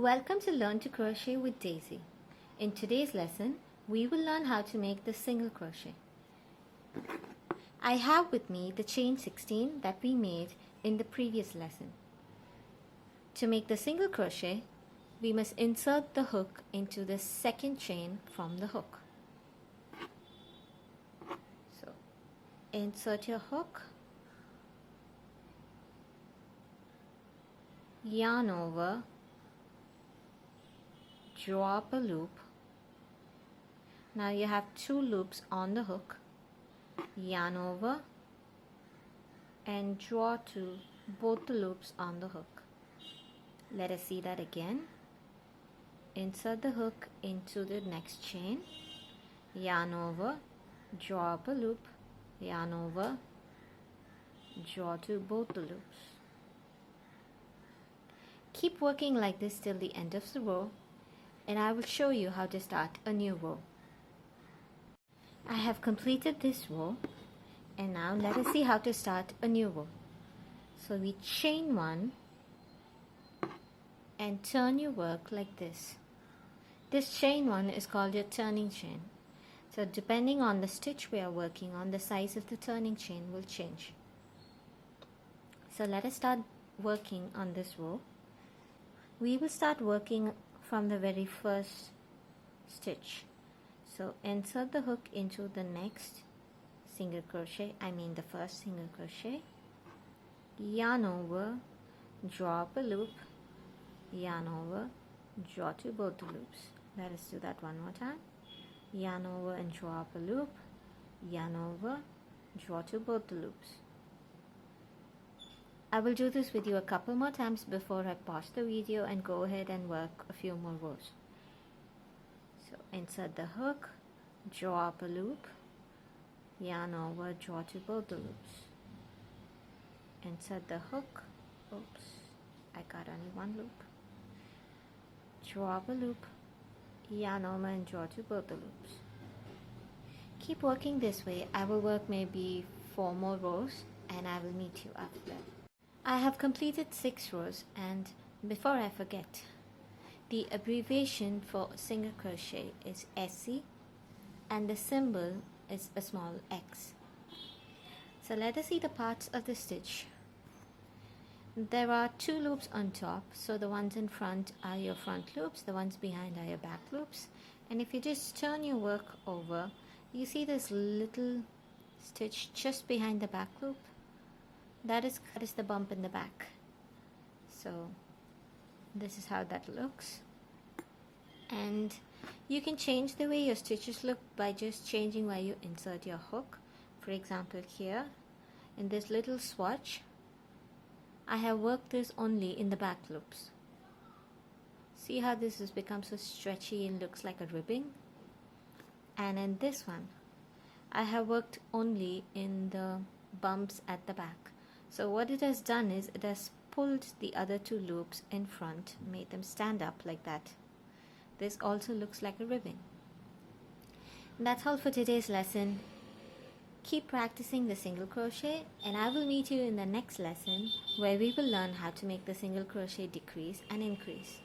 Welcome to Learn to Crochet with Daisy. In today's lesson, we will learn how to make the single crochet. I have with me the chain 16 that we made in the previous lesson. To make the single crochet, we must insert the hook into the second chain from the hook. So, insert your hook, yarn over, drop a loop. Now you have 2 loops on the hook, yarn over and draw to both the loops on the hook. Let us see that again. Insert the hook into the next chain, yarn over, draw up a loop, yarn over, draw to both the loops. Keep working like this till the end of the row, and I will show you how to start a new row. I have completed this row, and now let us see how to start a new row. So we chain 1 and turn your work like this. This chain 1 is called your turning chain. So depending on the stitch we are working on, the size of the turning chain will change. So let us start working on this row. We will start working from the very first stitch. So insert the hook into the next single crochet, the first single crochet, yarn over, draw up a loop, yarn over, draw to both the loops. Let us do that one more time. Yarn over and draw up a loop, yarn over, draw to both the loops. I will do this with you a couple more times before I pause the video and go ahead and work a few more rows. So insert the hook, draw up a loop, yarn over, draw to both the loops. Insert the hook, oops, I got only one loop. Draw up a loop, yarn over and draw to both the loops. Keep working this way. I will work maybe 4 more rows and I will meet you after that. I have completed 6 rows, and before I forget, the abbreviation for single crochet is SC and the symbol is a small x. So let us see the parts of the stitch. There are 2 loops on top, so the ones in front are your front loops, the ones behind are your back loops. And if you just turn your work over, you see this little stitch just behind the back loop. That is the bump in the back. So this is how that looks. And you can change the way your stitches look by just changing where you insert your hook. For example, here in this little swatch, I have worked this only in the back loops. See how this has become so stretchy and looks like a ribbing? And in this one, I have worked only in the bumps at the back. So what it has done is it has pulled the other 2 loops in front, made them stand up like that. This also looks like a ribbing. And that's all for today's lesson. Keep practicing the single crochet, and I will meet you in the next lesson where we will learn how to make the single crochet decrease and increase.